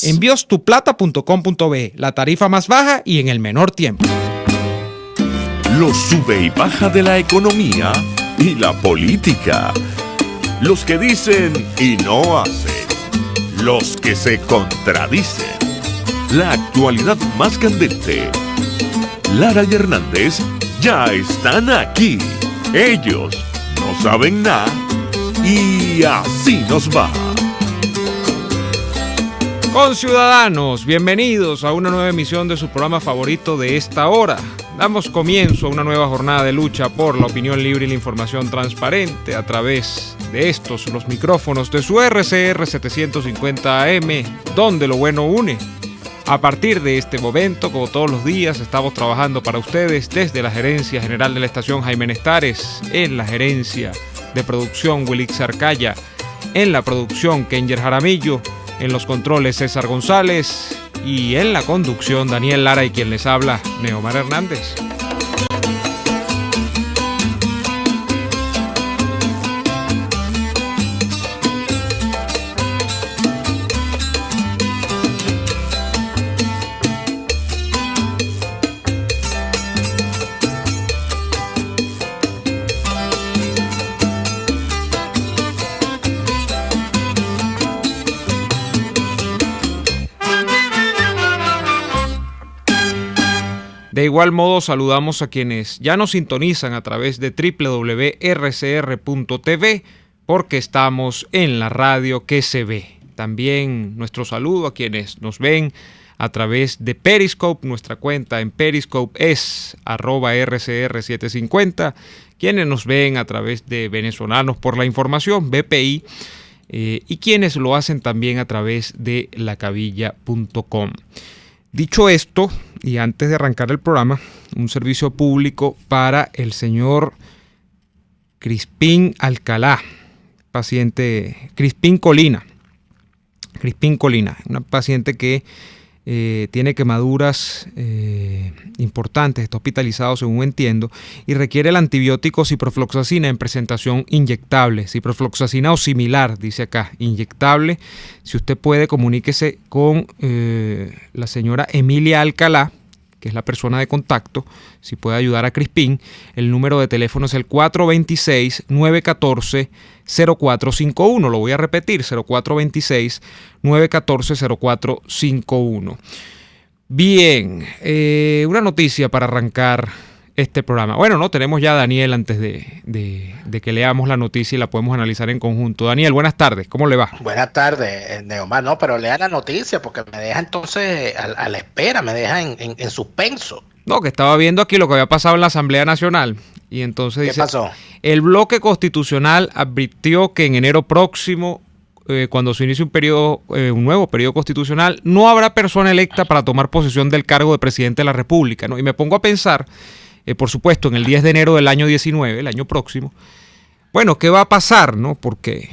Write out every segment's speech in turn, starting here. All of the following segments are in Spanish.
Enviostuplata.com.be, la tarifa más baja y en el menor tiempo. Los sube y baja de la economía y la política. Los que dicen y no hacen. Los que se contradicen. La actualidad más candente. Lara y Hernández ya están aquí. Ellos no saben nada y así nos va. Conciudadanos, bienvenidos a una nueva emisión de su programa favorito de esta hora. Damos comienzo a una nueva jornada de lucha por la opinión libre y la información transparente a través de estos, los micrófonos de su RCR 750 AM, donde lo bueno une. A partir de este momento, como todos los días, estamos trabajando para ustedes desde la Gerencia General de la Estación Jaime Nestares, en la Gerencia de Producción Wilix Arcaya, en la producción Kenger Jaramillo, en los controles César González y en la conducción Daniel Lara y quien les habla, Neomar Hernández. De igual modo, saludamos a quienes ya nos sintonizan a través de www.rcr.tv porque estamos en la radio que se ve. También nuestro saludo a quienes nos ven a través de Periscope. Nuestra cuenta en Periscope es @rcr750. Quienes nos ven a través de Venezolanos por la Información, BPI, y quienes lo hacen también a través de lacabilla.com. Dicho esto, y antes de arrancar el programa, un servicio público para el señor Crispín Alcalá, paciente Crispín Colina, una paciente que tiene quemaduras importantes, está hospitalizado según entiendo, y requiere el antibiótico ciprofloxacina en presentación inyectable, ciprofloxacina o similar, dice acá, inyectable. Si usted puede, comuníquese con la señora Emilia Alcalá, que es la persona de contacto, si puede ayudar a Crispín. El número de teléfono es el 426-914-0451. Lo voy a repetir, 0426-914-0451. Bien, una noticia para arrancar este programa. Bueno, no, tenemos ya a Daniel antes de que leamos la noticia y la podemos analizar en conjunto. Daniel, buenas tardes, ¿cómo le va? Buenas tardes, Neomar. No, pero lea la noticia porque me deja entonces a la espera, me deja en suspenso. No, que estaba viendo aquí lo que había pasado en la Asamblea Nacional y entonces ¿Qué dice, pasó? El bloque constitucional advirtió que en enero próximo, cuando se inicie un nuevo periodo constitucional, no habrá persona electa para tomar posesión del cargo de presidente de la República, ¿no? Y me pongo a pensar, por supuesto, en el 10 de enero del año 19, el año próximo, bueno, ¿qué va a pasar, no? Porque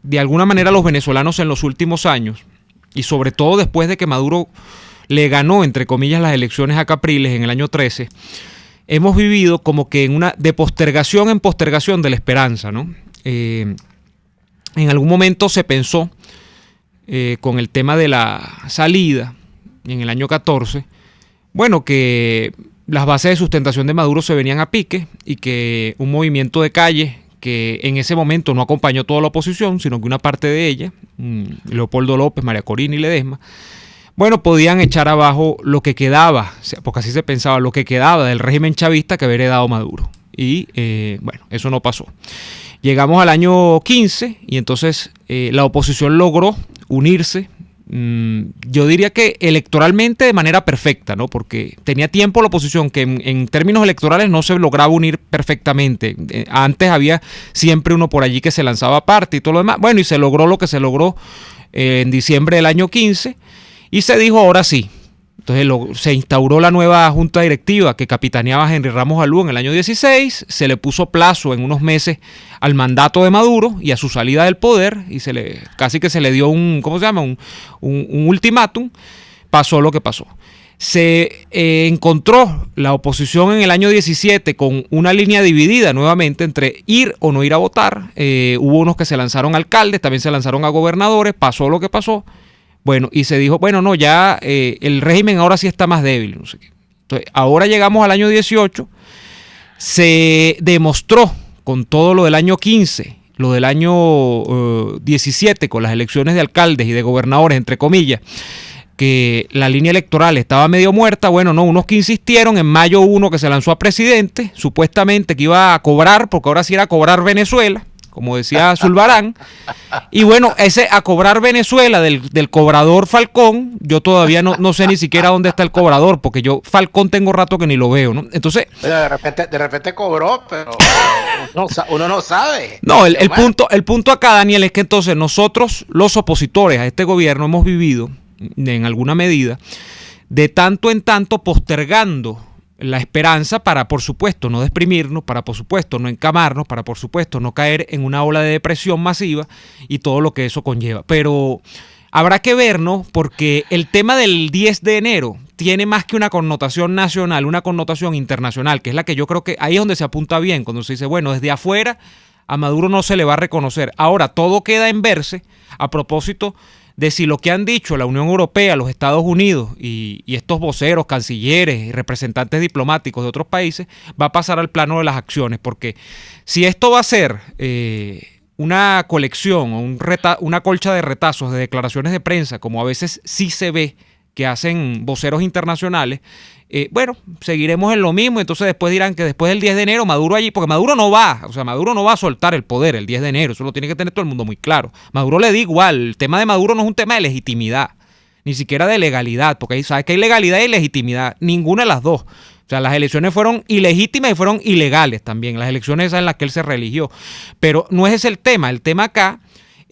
de alguna manera los venezolanos en los últimos años, y sobre todo después de que Maduro le ganó, entre comillas, las elecciones a Capriles en el año 13, hemos vivido como que de postergación en postergación de la esperanza, ¿no? En algún momento se pensó, con el tema de la salida, en el año 14, bueno, que las bases de sustentación de Maduro se venían a pique y que un movimiento de calle que en ese momento no acompañó toda la oposición, sino que una parte de ella, Leopoldo López, María Corina y Ledesma, bueno, podían echar abajo lo que quedaba, porque así se pensaba, lo que quedaba del régimen chavista que había heredado Maduro. Y bueno, eso no pasó. Llegamos al año 15 y entonces la oposición logró unirse, yo diría que electoralmente de manera perfecta, ¿no? Porque tenía tiempo la oposición que en términos electorales no se lograba unir perfectamente. Antes había siempre uno por allí que se lanzaba aparte y todo lo demás. Bueno, y se logró lo que se logró en diciembre del año 15 y se dijo ahora sí. Entonces se instauró la nueva junta directiva que capitaneaba Henry Ramos Alú en el año 16, se le puso plazo en unos meses al mandato de Maduro y a su salida del poder y casi que se le dio un ultimátum. Pasó lo que pasó. Se encontró la oposición en el año 17 con una línea dividida nuevamente entre ir o no ir a votar. Hubo unos que se lanzaron alcaldes, también se lanzaron a gobernadores, pasó lo que pasó. Bueno, y se dijo, bueno, no, ya el régimen ahora sí está más débil. No sé qué. Entonces, ahora llegamos al año 18, se demostró con todo lo del año 15, lo del año 17, con las elecciones de alcaldes y de gobernadores, entre comillas, que la línea electoral estaba medio muerta. Bueno, no, unos que insistieron, en mayo uno que se lanzó a presidente, supuestamente que iba a cobrar, porque ahora sí era a cobrar Venezuela, como decía Zulbarán. Y bueno, ese a cobrar Venezuela del cobrador Falcón, yo todavía no sé ni siquiera dónde está el cobrador, porque yo Falcón tengo rato que ni lo veo, ¿no? Entonces, de repente cobró, pero uno no sabe. No, el punto acá, Daniel, es que entonces nosotros, los opositores a este gobierno, hemos vivido, en alguna medida, de tanto en tanto postergando la esperanza para, por supuesto, no deprimirnos, para, por supuesto, no encamarnos, para, por supuesto, no caer en una ola de depresión masiva y todo lo que eso conlleva. Pero habrá que ver, ¿no? Porque el tema del 10 de enero tiene más que una connotación nacional, una connotación internacional, que es la que yo creo que ahí es donde se apunta bien, cuando se dice, bueno, desde afuera a Maduro no se le va a reconocer. Ahora, todo queda en verse a propósito de si lo que han dicho la Unión Europea, los Estados Unidos y estos voceros, cancilleres y representantes diplomáticos de otros países va a pasar al plano de las acciones, porque si esto va a ser una colección o una colcha de retazos de declaraciones de prensa, como a veces sí se ve que hacen voceros internacionales, bueno, seguiremos en lo mismo. Entonces después dirán que después del 10 de enero Maduro allí, porque Maduro no va a soltar el poder el 10 de enero, eso lo tiene que tener todo el mundo muy claro. Maduro le da igual, el tema de Maduro no es un tema de legitimidad, ni siquiera de legalidad, porque ahí sabes que hay legalidad y legitimidad, ninguna de las dos. O sea, las elecciones fueron ilegítimas y fueron ilegales también, las elecciones esas en las que él se religió. Pero no es ese el tema acá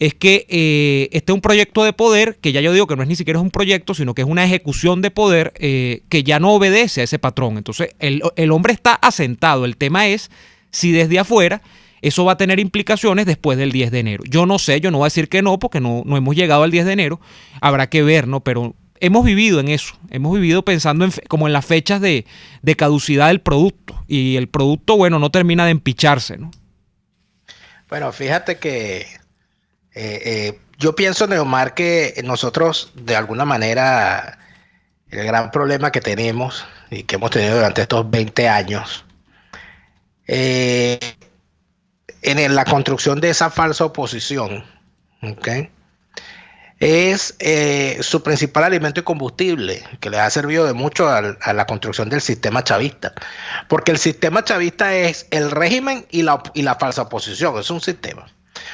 es que este es un proyecto de poder, que ya yo digo que no es ni siquiera un proyecto, sino que es una ejecución de poder que ya no obedece a ese patrón. Entonces, el hombre está asentado. El tema es si desde afuera eso va a tener implicaciones después del 10 de enero. Yo no sé, yo no voy a decir que no, porque no hemos llegado al 10 de enero. Habrá que ver, ¿no? Pero hemos vivido en eso. Hemos vivido pensando como en las fechas de caducidad del producto. Y el producto, bueno, no termina de empicharse, ¿no? Bueno, fíjate que yo pienso, Neomar, que nosotros de alguna manera el gran problema que tenemos y que hemos tenido durante estos 20 años en la construcción de esa falsa oposición, ¿okay? Es su principal alimento y combustible, que le ha servido de mucho a la construcción del sistema chavista, porque el sistema chavista es el régimen y la falsa oposición, es un sistema.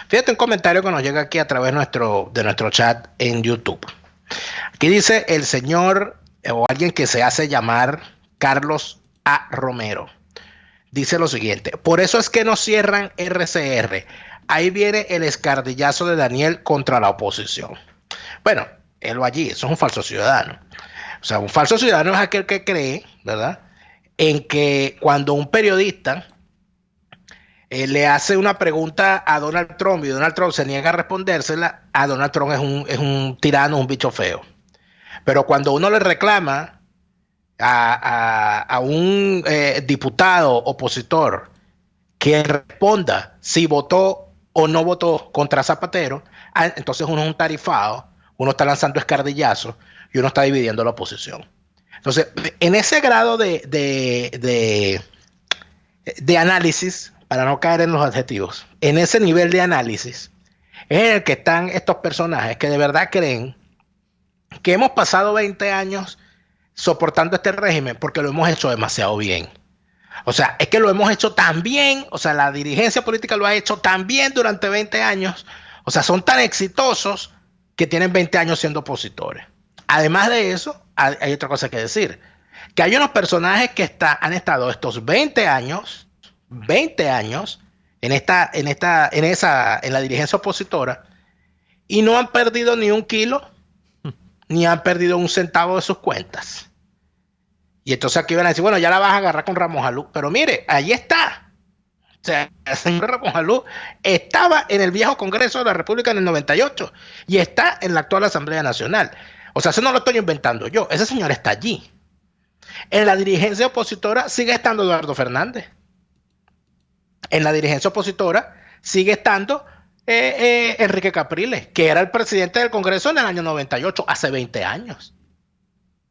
Fíjate un comentario que nos llega aquí a través de nuestro chat en YouTube. Aquí dice el señor o alguien que se hace llamar Carlos A. Romero. Dice lo siguiente: por eso es que no cierran RCR. Ahí viene el escardillazo de Daniel contra la oposición. Bueno, él va allí, eso es un falso ciudadano. O sea, un falso ciudadano es aquel que cree, ¿verdad?, en que cuando un periodista le hace una pregunta a Donald Trump y Donald Trump se niega a respondérsela, a Donald Trump es un tirano, un bicho feo. Pero cuando uno le reclama a un diputado opositor que responda si votó o no votó contra Zapatero, entonces uno es un tarifado, uno está lanzando escardillazos y uno está dividiendo la oposición. Entonces, en ese grado de análisis, para no caer en los adjetivos, en ese nivel de análisis es en el que están estos personajes que de verdad creen que hemos pasado 20 años soportando este régimen porque lo hemos hecho demasiado bien. O sea, es que lo hemos hecho tan bien, o sea, la dirigencia política lo ha hecho tan bien durante 20 años, o sea, son tan exitosos que tienen 20 años siendo opositores. Además de eso, hay otra cosa que decir, que hay unos personajes que han estado estos 20 años en la dirigencia opositora y no han perdido ni un kilo, ni han perdido un centavo de sus cuentas. Y entonces aquí van a decir, bueno, ya la vas a agarrar con Ramos Alú. Pero mire, ahí está. O sea, el señor Ramos Alú estaba en el viejo Congreso de la República en el 98 y está en la actual Asamblea Nacional. O sea, eso no lo estoy inventando yo. Ese señor está allí. En la dirigencia opositora sigue estando Eduardo Fernández. En la dirigencia opositora sigue estando Enrique Capriles, que era el presidente del Congreso en el año 98, hace 20 años.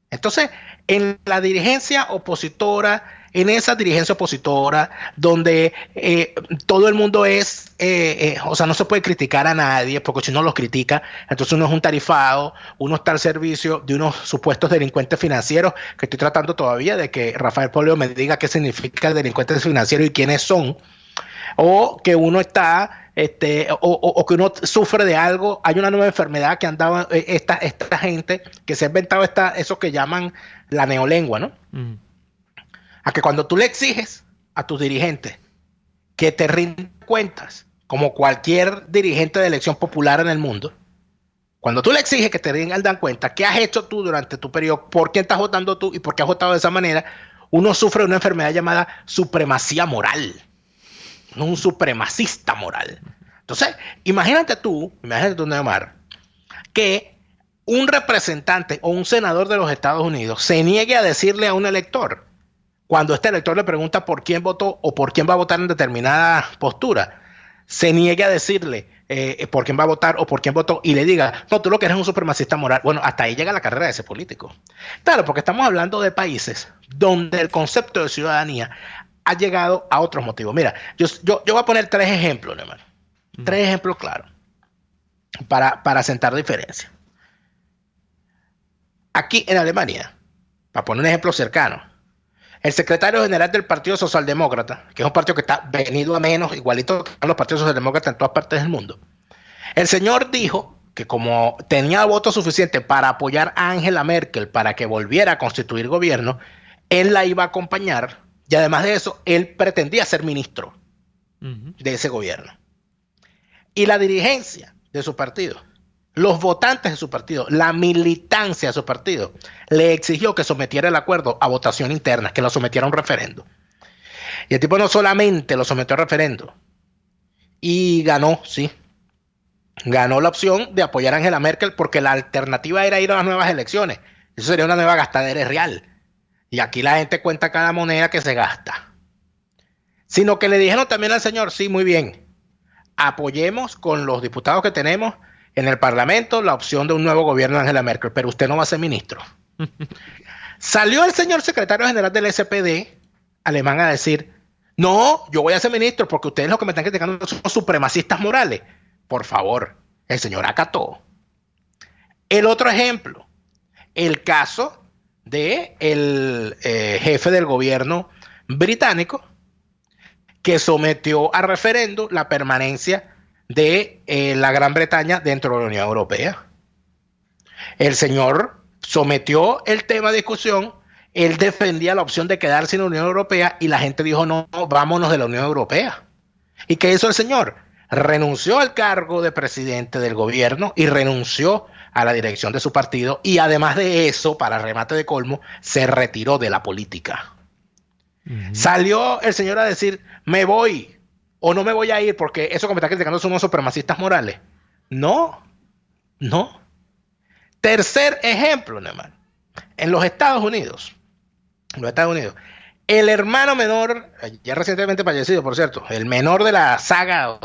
Entonces, en la dirigencia opositora, en esa dirigencia opositora, donde todo el mundo es, o sea, no se puede criticar a nadie, porque si uno los critica, entonces uno es un tarifado, uno está al servicio de unos supuestos delincuentes financieros, que estoy tratando todavía de que Rafael Polio me diga qué significa el delincuente financiero y quiénes son, o que uno está... o que uno sufre de algo. Hay una nueva enfermedad que han dado esta gente que se ha inventado eso que llaman la neolengua, ¿no? A que cuando tú le exiges a tus dirigentes que te rindan cuentas, como cualquier dirigente de elección popular en el mundo, cuando tú le exiges que te rindan cuentas, ¿qué has hecho tú durante tu periodo? ¿Por qué estás votando tú y por qué has votado de esa manera? Uno sufre una enfermedad llamada supremacía moral. Un supremacista moral. Entonces, imagínate tú, Neymar, que un representante o un senador de los Estados Unidos se niegue a decirle a un elector, cuando este elector le pregunta por quién votó o por quién va a votar en determinada postura, se niegue a decirle por quién va a votar o por quién votó y le diga, no, tú lo que eres un supremacista moral. Bueno, hasta ahí llega la carrera de ese político. Claro, porque estamos hablando de países donde el concepto de ciudadanía ha llegado a otros motivos. Mira, yo voy a poner 3 ejemplos, hermano. 3 ejemplos claros para sentar diferencia. Aquí en Alemania, para poner un ejemplo cercano, el secretario general del Partido Socialdemócrata, que es un partido que está venido a menos, igualito que los partidos socialdemócratas en todas partes del mundo, el señor dijo que como tenía votos suficientes para apoyar a Angela Merkel para que volviera a constituir gobierno, él la iba a acompañar. Y además de eso, él pretendía ser ministro de ese gobierno. Y la dirigencia de su partido, los votantes de su partido, la militancia de su partido, le exigió que sometiera el acuerdo a votación interna, que lo sometiera a un referendo. Y el tipo no solamente lo sometió a referendo, y ganó, sí. Ganó la opción de apoyar a Angela Merkel porque la alternativa era ir a las nuevas elecciones. Eso sería una nueva gastadera real. Y aquí la gente cuenta cada moneda que se gasta. Sino que le dijeron también al señor, sí, muy bien, apoyemos con los diputados que tenemos en el Parlamento la opción de un nuevo gobierno de Angela Merkel, pero usted no va a ser ministro. Salió el señor secretario general del SPD alemán a decir, no, yo voy a ser ministro porque ustedes lo que me están criticando son supremacistas morales. Por favor, el señor acató. El otro ejemplo, el caso de el jefe del gobierno británico que sometió a referendo la permanencia de la Gran Bretaña dentro de la Unión Europea. El señor sometió el tema a discusión, él defendía la opción de quedarse en la Unión Europea y la gente dijo, no, vámonos de la Unión Europea. ¿Y qué hizo el señor? Renunció al cargo de presidente del gobierno y renunció a la dirección de su partido y además de eso, para remate de colmo, se retiró de la política. Salió el señor a decir, me voy o no me voy a ir porque eso que me está criticando son unos supremacistas morales. No. Tercer ejemplo, Neymar. En los Estados Unidos, el hermano menor, ya recientemente fallecido, por cierto, el menor de la saga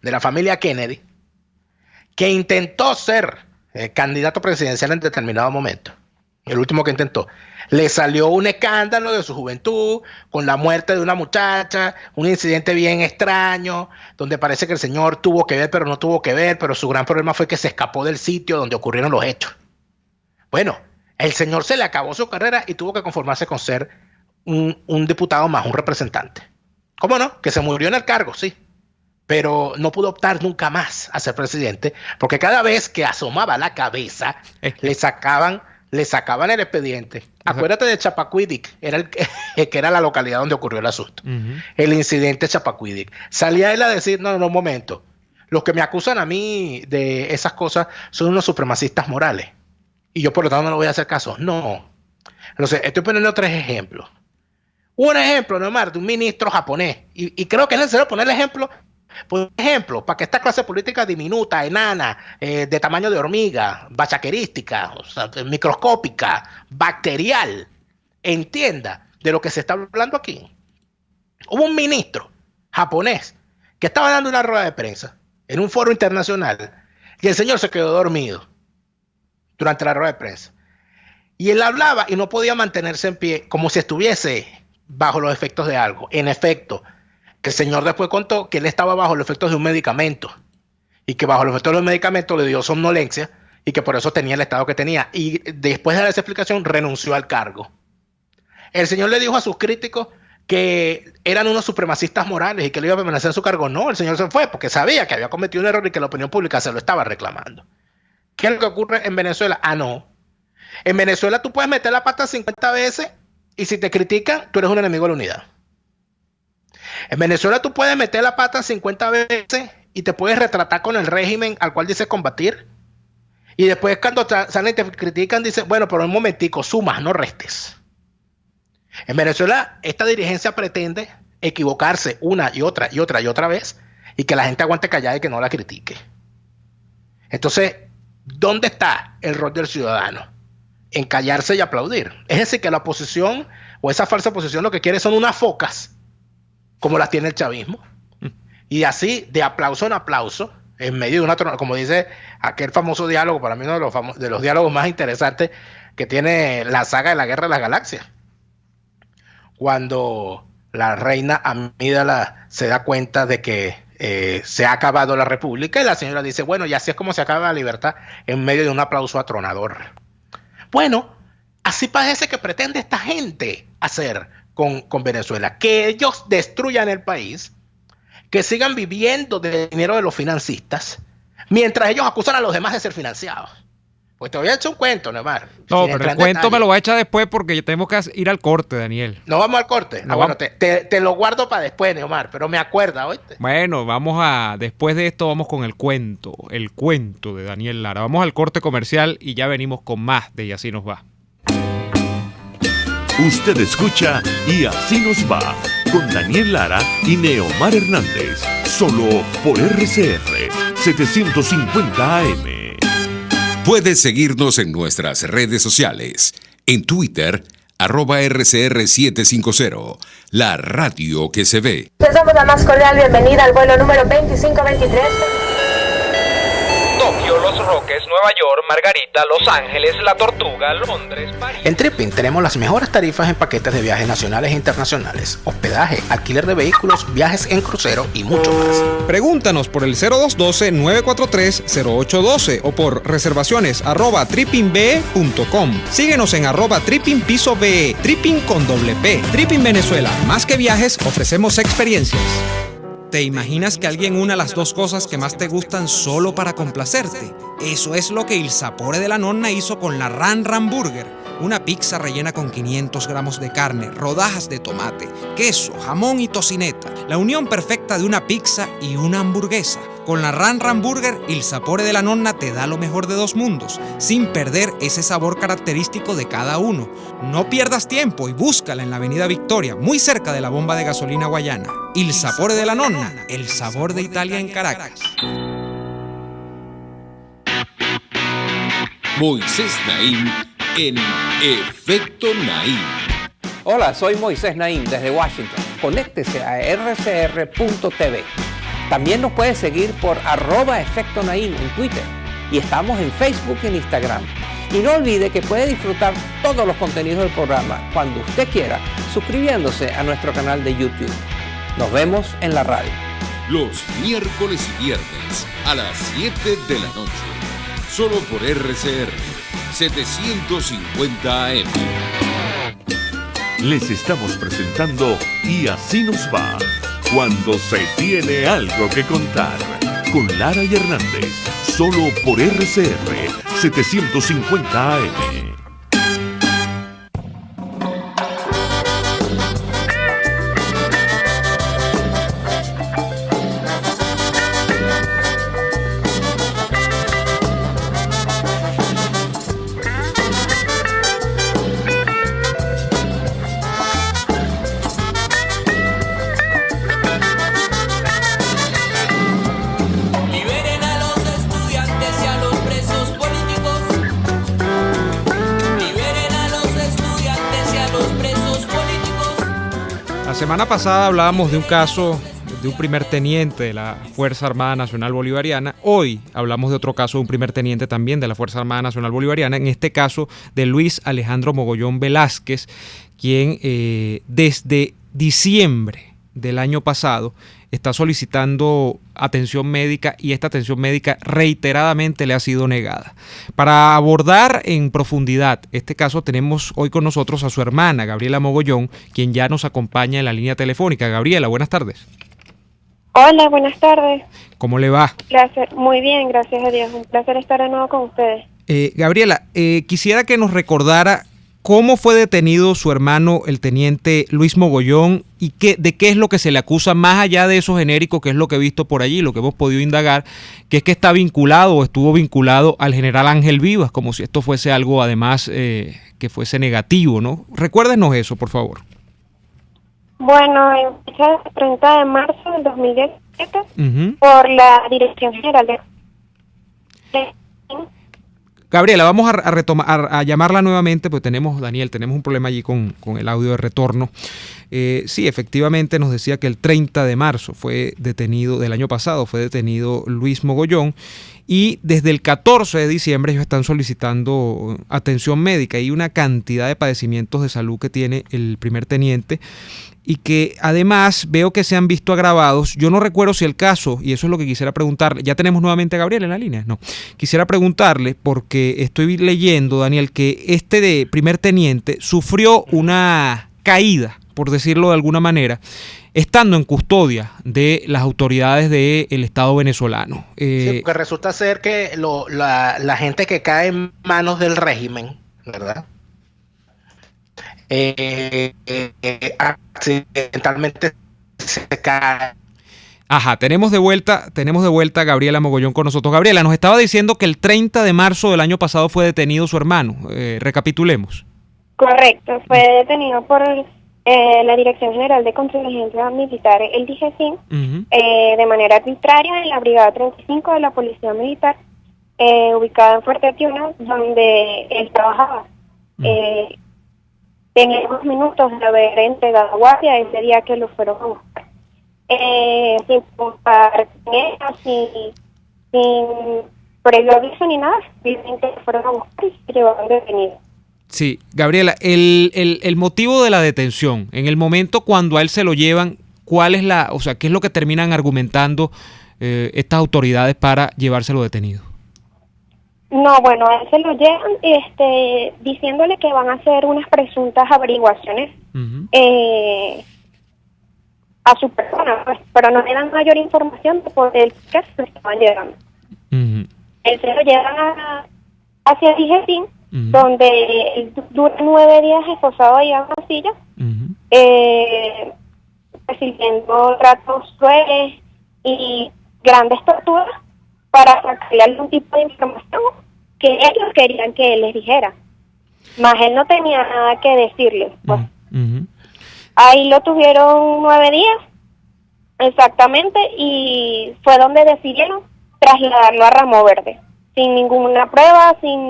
de la familia Kennedy, que intentó ser candidato presidencial en determinado momento, el último que intentó, le salió un escándalo de su juventud, con la muerte de una muchacha, un incidente bien extraño, donde parece que el señor tuvo que ver, pero no tuvo que ver, pero su gran problema fue que se escapó del sitio donde ocurrieron los hechos. Bueno, el señor se le acabó su carrera y tuvo que conformarse con ser un diputado más, un representante. ¿Cómo no? Que se murió en el cargo, sí. Pero no pudo optar nunca más a ser presidente, porque cada vez que asomaba la cabeza, le sacaban el expediente. Acuérdate de Chappaquiddick, era que era la localidad donde ocurrió el asunto. El incidente de Chappaquiddick. Salía él a decir, no, un momento, los que me acusan a mí de esas cosas son unos supremacistas morales. Y yo por lo tanto no le voy a hacer caso. No. Entonces, estoy poniendo 3 ejemplos. Un ejemplo, Neymar, de un ministro japonés. Y creo que es necesario poner el ejemplo. Por ejemplo, para que esta clase política diminuta, enana, de tamaño de hormiga, bachaquerística, o sea, microscópica, bacterial, entienda de lo que se está hablando aquí. Hubo un ministro japonés que estaba dando una rueda de prensa en un foro internacional, y el señor se quedó dormido durante la rueda de prensa. Y él hablaba y no podía mantenerse en pie, como si estuviese bajo los efectos de algo. En efecto, que el señor después contó que él estaba bajo los efectos de un medicamento, y que bajo los efectos del medicamento le dio somnolencia, y que por eso tenía el estado que tenía. Y después de dar esa explicación, renunció al cargo. El señor le dijo a sus críticos que eran unos supremacistas morales y que le iba a permanecer en su cargo. No, el señor se fue porque sabía que había cometido un error y que la opinión pública se lo estaba reclamando. ¿Qué es lo que ocurre en Venezuela? No. En Venezuela tú puedes meter la pata 50 veces y si te critican, tú eres un enemigo de la unidad. En Venezuela tú puedes meter la pata 50 veces y te puedes retratar con el régimen al cual dices combatir. Y después cuando salen y te critican, dicen, bueno, pero un momentico, sumas, no restes. En Venezuela, esta dirigencia pretende equivocarse una y otra y otra y otra vez y que la gente aguante callada y que no la critique. Entonces, ¿dónde está el rol del ciudadano? En callarse y aplaudir. Es decir, que la oposición o esa falsa oposición lo que quiere son unas focas, como las tiene el chavismo. Y así, de aplauso en aplauso, en medio de una tronada, como dice aquel famoso diálogo, para mí uno de los diálogos más interesantes que tiene la saga de la Guerra de las Galaxias. Cuando la reina Amídala se da cuenta de que se ha acabado la república y la señora dice, bueno, y así es como se acaba la libertad, en medio de un aplauso atronador. Bueno, así parece que pretende esta gente hacer con Venezuela, que ellos destruyan el país, que sigan viviendo del dinero de los financistas, mientras ellos acusan a los demás de ser financiados. Pues te voy a echar un cuento, Neymar. No, pero el cuento me lo va a echar después porque tenemos que ir al corte, Daniel. ¿No vamos al corte? No, bueno, te lo guardo para después, Neymar, pero me acuerda, ¿oíste? Bueno, después de esto vamos con el cuento de Daniel Lara. Vamos al corte comercial y ya venimos con más de Y Así Nos Va. Usted escucha Y Así Nos Va con Daniel Lara y Neomar Hernández, solo por RCR 750 AM. Puedes seguirnos en nuestras redes sociales. En Twitter, @RCR750, la radio que se ve. Les damos la más cordial bienvenida al vuelo número 2523. Tokio, Los Roques, Nueva York, Margarita, Los Ángeles, La Tortuga, Londres, París. En Tripping tenemos las mejores tarifas en paquetes de viajes nacionales e internacionales, hospedaje, alquiler de vehículos, viajes en crucero y mucho más. Pregúntanos por el 0212-943-0812 o por reservaciones @trippingbe.com. Síguenos en @trippingpisobe, Tripping con doble P. Tripping Venezuela, más que viajes, ofrecemos experiencias. ¿Te imaginas que alguien una las dos cosas que más te gustan solo para complacerte? Eso es lo que Il Sapore della Nonna hizo con la Ran Ran Burger. Una pizza rellena con 500 gramos de carne, rodajas de tomate, queso, jamón y tocineta. La unión perfecta de una pizza y una hamburguesa. Con la Ran Ran Burger, Il Sapore della Nonna te da lo mejor de dos mundos, sin perder ese sabor característico de cada uno. No pierdas tiempo y búscala en la Avenida Victoria, muy cerca de la bomba de gasolina Guayana. Il Sapore della Nonna, el sabor de Italia en Caracas. Moisés Naim en Efecto Naim. Hola, soy Moisés Naim desde Washington. Conéctese a rcr.tv. También nos puede seguir por @Efecto Naim en Twitter. Y estamos en Facebook y en Instagram. Y no olvide que puede disfrutar todos los contenidos del programa cuando usted quiera, suscribiéndose a nuestro canal de YouTube. Nos vemos en la radio. Los miércoles y viernes a las 7 de la noche. Solo por RCR 750 AM. Les estamos presentando Y Así Nos Va, cuando se tiene algo que contar, con Lara y Hernández, solo por RCR 750 AM. La semana pasada hablábamos de un caso de un primer teniente de la Fuerza Armada Nacional Bolivariana. Hoy hablamos de otro caso de un primer teniente también de la Fuerza Armada Nacional Bolivariana, en este caso de Luis Alejandro Mogollón Velázquez, quien desde diciembre del año pasado está solicitando atención médica y esta atención médica reiteradamente le ha sido negada. Para abordar en profundidad este caso tenemos hoy con nosotros a su hermana, Gabriela Mogollón, quien ya nos acompaña en la línea telefónica. Gabriela, buenas tardes. Hola, buenas tardes. ¿Cómo le va? Placer. Muy bien, gracias a Dios. Un placer estar de nuevo con ustedes. Gabriela, quisiera que nos recordara cómo fue detenido su hermano, el teniente Luis Mogollón, y de qué es lo que se le acusa, más allá de eso genérico, que es lo que he visto por allí, lo que hemos podido indagar, que es que está vinculado o estuvo vinculado al general Ángel Vivas, como si esto fuese algo además que fuese negativo, ¿no? Recuérdenos eso, por favor. Bueno, en fecha del 30 de marzo del 2017, por la Dirección General de... Gabriela, vamos a retomar, a llamarla nuevamente, pues tenemos un problema allí con el audio de retorno. Sí, efectivamente nos decía que el 30 de marzo del año pasado fue detenido Luis Mogollón, y desde el 14 de diciembre ellos están solicitando atención médica y una cantidad de padecimientos de salud que tiene el primer teniente, y que además veo que se han visto agravados. Yo no recuerdo si el caso, y eso es lo que quisiera preguntarle, ¿ya tenemos nuevamente a Gabriel en la línea? No, quisiera preguntarle, porque estoy leyendo, Daniel, que este de primer teniente sufrió una caída, por decirlo de alguna manera, estando en custodia de las autoridades del Estado venezolano. Sí, porque resulta ser que la gente que cae en manos del régimen, ¿verdad?, accidentalmente se cae. Ajá, tenemos de vuelta a Gabriela Mogollón con nosotros. Gabriela, nos estaba diciendo que el 30 de marzo del año pasado fue detenido su hermano. Recapitulemos. Correcto, fue detenido por la Dirección General de Contrainteligencia Militar, el DIGESIM, de manera arbitraria en la Brigada 35 de la Policía Militar, ubicada en Fuerte Tiuna, donde él trabajaba. Tenía 2 minutos de haber entregado guardia ese día que lo fueron a buscar. Sin contar sin previo aviso ni nada, simplemente lo fueron a buscar y se llevaron detenido. Sí, Gabriela, el motivo de la detención, en el momento cuando a él se lo llevan, ¿cuál es qué es lo que terminan argumentando estas autoridades para llevárselo detenido? No, bueno, a él se lo llevan diciéndole que van a hacer unas presuntas averiguaciones a su persona, pues, pero no le dan mayor información de por el que se lo estaban llevando. Él se lo llevan hacia DIGESIM, donde él dura 9 días esposado ahí a una silla, recibiendo tratos crueles y grandes torturas para sacarle algún tipo de información que ellos querían que él les dijera. Más él no tenía nada que decirles. Pues. Ahí lo tuvieron 9 días, exactamente, y fue donde decidieron trasladarlo a Ramo Verde, sin ninguna prueba, sin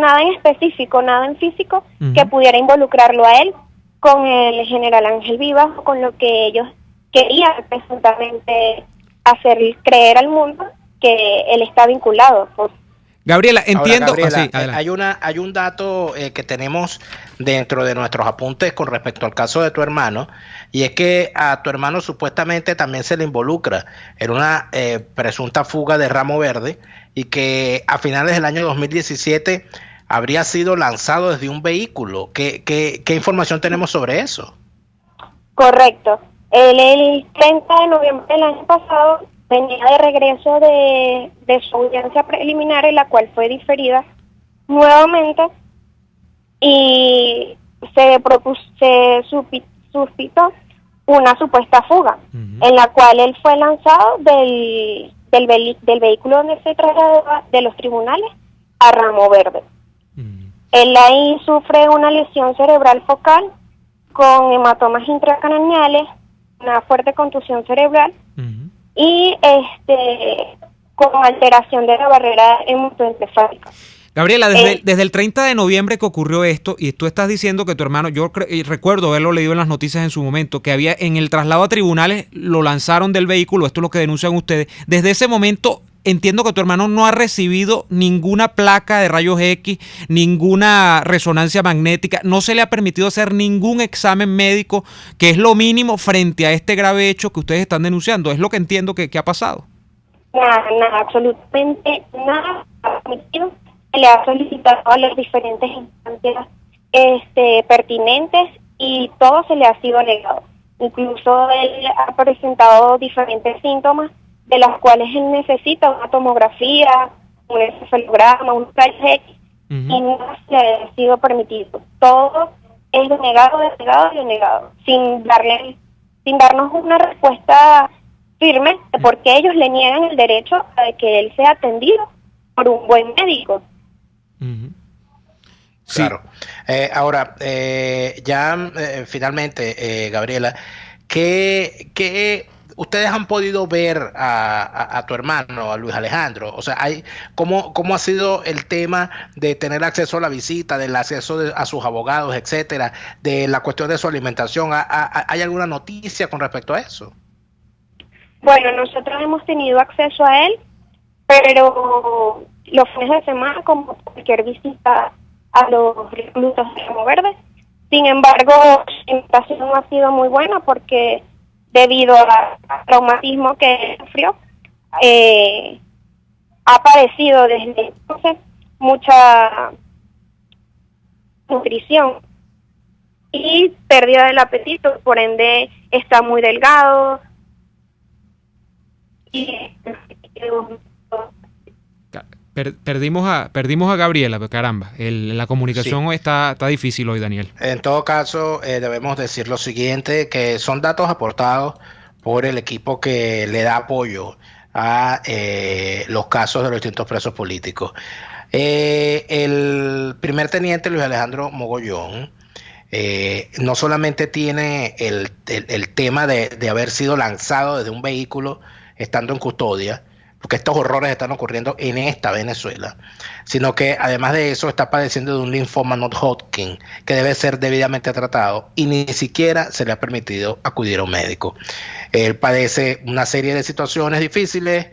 nada en específico, nada en físico que pudiera involucrarlo a él con el general Ángel Vivas, o con lo que ellos querían presuntamente hacer creer al mundo que él está vinculado. Pues. Gabriela, entiendo. Ahora, Gabriela, hay un dato que tenemos dentro de nuestros apuntes con respecto al caso de tu hermano, y es que a tu hermano supuestamente también se le involucra en una presunta fuga de Ramo Verde, y que a finales del año 2017 habría sido lanzado desde un vehículo. ¿Qué información tenemos sobre eso? Correcto. El 30 de noviembre del año pasado venía de regreso de su audiencia preliminar, en la cual fue diferida nuevamente, y se suscitó una supuesta fuga, en la cual él fue lanzado del vehículo donde se trasladaba de los tribunales a Ramo Verde. Él ahí sufre una lesión cerebral focal con hematomas intracraneales, una fuerte contusión cerebral y con alteración de la barrera hematoencefálica. Gabriela, desde el 30 de noviembre que ocurrió esto, y tú estás diciendo que tu hermano, recuerdo haberlo leído en las noticias en su momento, que había en el traslado a tribunales, lo lanzaron del vehículo, esto es lo que denuncian ustedes. Desde ese momento entiendo que tu hermano no ha recibido ninguna placa de rayos X, ninguna resonancia magnética, no se le ha permitido hacer ningún examen médico, que es lo mínimo frente a este grave hecho que ustedes están denunciando. Es lo que entiendo que ha pasado. Nada, absolutamente nada permitido. Se le ha solicitado a las diferentes instancias pertinentes y todo se le ha sido negado. Incluso él ha presentado diferentes síntomas de las cuales él necesita una tomografía, un encefalograma, un rayos X, y no se le ha sido permitido. Todo es denegado, sin darnos una respuesta firme de por qué ellos le niegan el derecho a que él sea atendido por un buen médico. Sí. Claro. Ahora, finalmente, Gabriela, ¿qué ustedes han podido ver a tu hermano, a Luis Alejandro? O sea, ¿cómo ha sido el tema de tener acceso a la visita, del acceso a sus abogados, etcétera, de la cuestión de su alimentación? ¿Hay alguna noticia con respecto a eso? Bueno, nosotros hemos tenido acceso a él, pero los fines de semana, como cualquier visita a los reclusos de Ramo Verde. Sin embargo, su alimentación no ha sido muy buena porque debido al traumatismo que sufrió, ha padecido desde entonces mucha nutrición y pérdida del apetito, por ende está muy delgado y perdimos a Gabriela, pero caramba, la comunicación hoy está difícil hoy, Daniel. En todo caso, debemos decir lo siguiente, que son datos aportados por el equipo que le da apoyo a los casos de los distintos presos políticos. El primer teniente Luis Alejandro Mogollón no solamente tiene el tema de haber sido lanzado desde un vehículo estando en custodia, porque estos horrores están ocurriendo en esta Venezuela, sino que además de eso está padeciendo de un linfoma non-Hodgkin que debe ser debidamente tratado y ni siquiera se le ha permitido acudir a un médico. Él padece una serie de situaciones difíciles,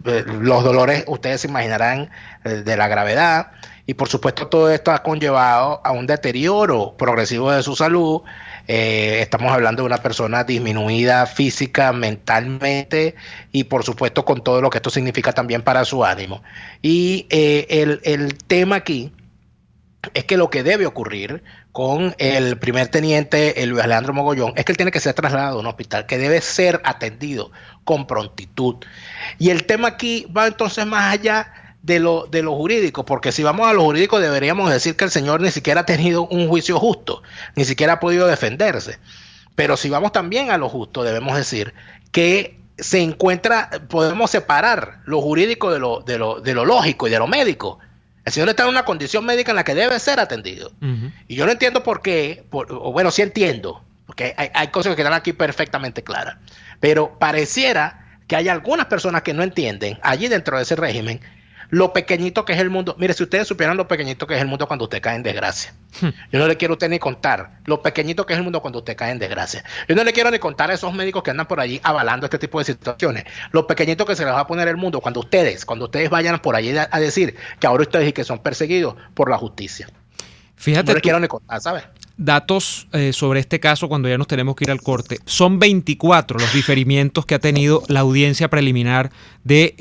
los dolores ustedes se imaginarán de la gravedad, y por supuesto todo esto ha conllevado a un deterioro progresivo de su salud. Estamos hablando de una persona disminuida física, mentalmente y por supuesto con todo lo que esto significa también para su ánimo. Y el tema aquí es que lo que debe ocurrir con el primer teniente Luis Alejandro Mogollón es que él tiene que ser trasladado a un hospital, que debe ser atendido con prontitud. Y el tema aquí va entonces más allá de lo jurídico, porque si vamos a lo jurídico deberíamos decir que el señor ni siquiera ha tenido un juicio justo, ni siquiera ha podido defenderse. Pero si vamos también a lo justo, debemos decir que podemos separar lo jurídico de lo lógico y de lo médico. El señor está en una condición médica en la que debe ser atendido. Y yo no entiendo por qué, bueno, sí entiendo, porque hay cosas que quedan aquí perfectamente claras, pero pareciera que hay algunas personas que no entienden allí dentro de ese régimen lo pequeñito que es el mundo. Mire, si ustedes supieran lo pequeñito que es el mundo cuando usted cae en desgracia. Yo no le quiero a usted ni contar lo pequeñito que es el mundo cuando usted cae en desgracia. Yo no le quiero ni contar a esos médicos que andan por allí avalando este tipo de situaciones. Lo pequeñito que se les va a poner el mundo cuando ustedes vayan por allí a decir que ahora ustedes y que son perseguidos por la justicia. Fíjate, no le quiero ni contar, ¿sabes? Datos sobre este caso cuando ya nos tenemos que ir al corte. Son 24 los diferimientos que ha tenido la audiencia preliminar del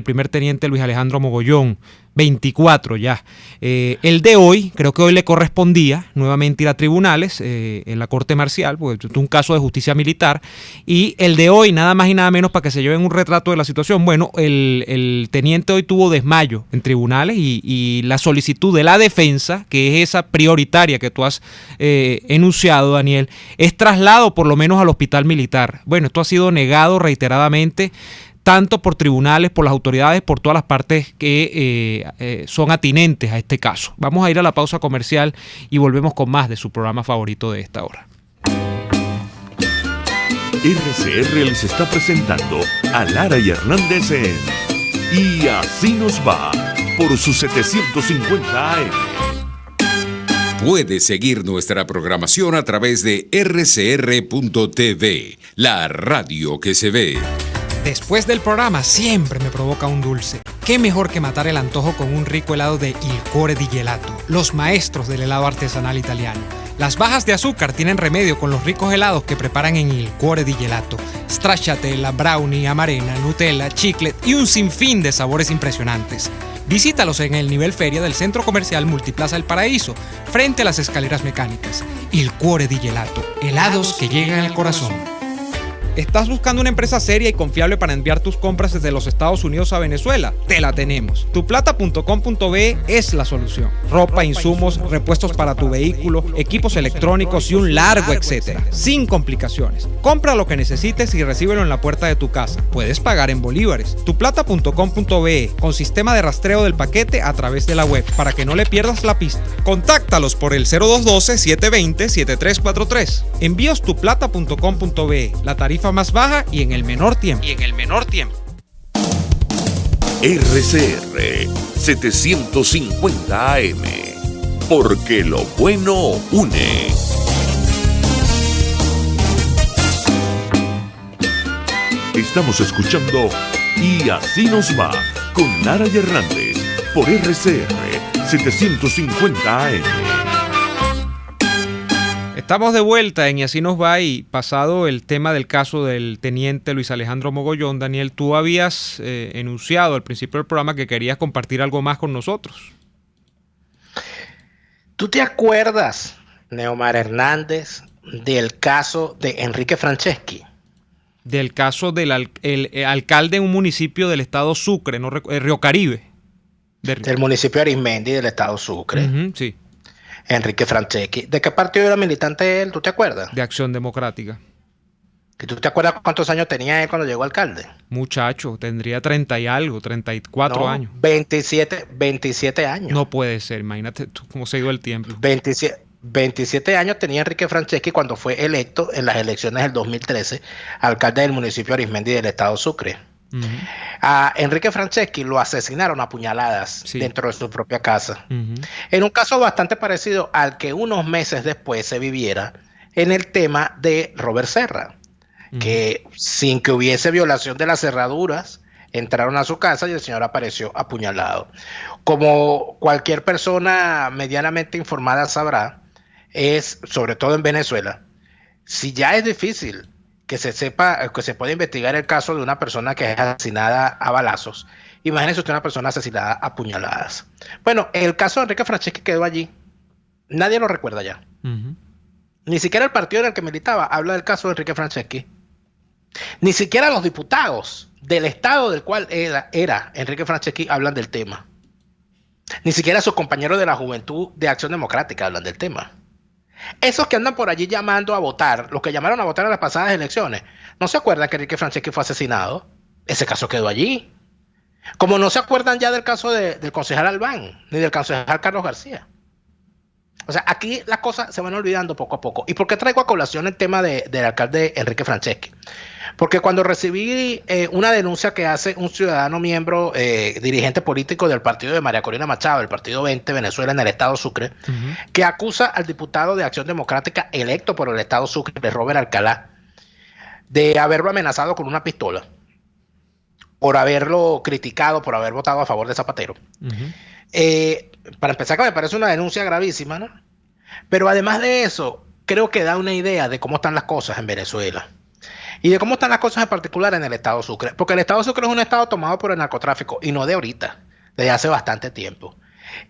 primer teniente Luis Alejandro Mogollón. 24 ya. El de hoy, creo que hoy le correspondía nuevamente ir a tribunales en la Corte Marcial, porque es un caso de justicia militar. Y el de hoy, nada más y nada menos, para que se lleven un retrato de la situación. Bueno, el teniente hoy tuvo desmayo en tribunales y la solicitud de la defensa, que es esa prioritaria que tú has enunciado, Daniel, es traslado por lo menos al hospital militar. Bueno, esto ha sido negado reiteradamente, tanto por tribunales, por las autoridades, por todas las partes que son atinentes a este caso. Vamos a ir a la pausa comercial y volvemos con más de su programa favorito de esta hora. RCR les está presentando a Lara y Hernández en Y Así Nos Va. por su 750 AM. Puede seguir nuestra programación a través de rcr.tv, la radio que se ve. Después del programa siempre me provoca un dulce. ¿Qué mejor que matar el antojo con un rico helado de Il Cuore di Gelato, los maestros del helado artesanal italiano? Las bajas de azúcar tienen remedio con los ricos helados que preparan en Il Cuore di Gelato. Stracciatella, brownie, amarena, Nutella, chiclet y un sinfín de sabores impresionantes. Visítalos en el nivel feria del Centro Comercial Multiplaza El Paraíso, frente a las escaleras mecánicas. Il Cuore di Gelato, helados que llegan al corazón. ¿Estás buscando una empresa seria y confiable para enviar tus compras desde los Estados Unidos a Venezuela? Te la tenemos. Tuplata.com.be es la solución. Ropa, insumos, repuestos para tu vehículo, equipos electrónicos y un largo etcétera. Sin complicaciones. Compra lo que necesites y recíbelo en la puerta de tu casa. Puedes pagar en bolívares. Tuplata.com.be con sistema de rastreo del paquete a través de la web para que no le pierdas la pista. Contáctalos por el 0212-720-7343. Envíos tuplata.com.be. La tarifa más baja y en el menor tiempo. RCR 750 AM, porque lo bueno une. Estamos escuchando Y Así Nos Va con Nara y Hernández por RCR 750 AM. Estamos de vuelta en Y Así Nos Va, y pasado el tema del caso del teniente Luis Alejandro Mogollón, Daniel, tú habías enunciado al principio del programa que querías compartir algo más con nosotros. ¿Tú te acuerdas, Neomar Hernández, del caso de Enrique Franceschi? Del caso del alcalde de un municipio del estado Sucre, Río Caribe. Del municipio de Arismendi del estado Sucre. Sí. Enrique Franceschi. ¿De qué partido era militante él? ¿Tú te acuerdas? De Acción Democrática. ¿Y tú te acuerdas cuántos años tenía él cuando llegó alcalde? Muchacho, tendría 30 y algo, 34 años. 27 años. No puede ser, imagínate tú cómo se ha ido el tiempo. 27 años tenía Enrique Franceschi cuando fue electo en las elecciones del 2013 alcalde del municipio de Arismendi del estado Sucre. A Enrique Franceschi lo asesinaron a puñaladas dentro de su propia casa. En un caso bastante parecido al que unos meses después se viviera en el tema de Robert Serra, que sin que hubiese violación de las cerraduras entraron a su casa y el señor apareció apuñalado. Como cualquier persona medianamente informada sabrá, es, sobre todo en Venezuela, si ya es difícil que se sepa, que se puede investigar el caso de una persona que es asesinada a balazos, imagínese usted una persona asesinada a puñaladas. Bueno, el caso de Enrique Franceschi quedó allí. Nadie lo recuerda ya. Ni siquiera el partido en el que militaba habla del caso de Enrique Franceschi. Ni siquiera los diputados del estado del cual era Enrique Franceschi hablan del tema. Ni siquiera sus compañeros de la Juventud de Acción Democrática hablan del tema. Esos que andan por allí llamando a votar, los que llamaron a votar en las pasadas elecciones, ¿no se acuerdan que Enrique Franceschi fue asesinado? Ese caso quedó allí. Como no se acuerdan ya del caso del concejal Albán, ni del concejal Carlos García. O sea, aquí las cosas se van olvidando poco a poco. ¿Y por qué traigo a colación el tema del alcalde Enrique Franceschi? Porque cuando recibí una denuncia que hace un ciudadano miembro, dirigente político del partido de María Corina Machado, el partido 20 Venezuela en el estado Sucre, que acusa al diputado de Acción Democrática electo por el estado Sucre, Robert Alcalá, de haberlo amenazado con una pistola, por haberlo criticado, por haber votado a favor de Zapatero. Para empezar, que me parece una denuncia gravísima, ¿no? Pero además de eso, creo que da una idea de cómo están las cosas en Venezuela. Y de cómo están las cosas en particular en el estado Sucre. Porque el estado Sucre es un estado tomado por el narcotráfico, y no de ahorita, desde hace bastante tiempo.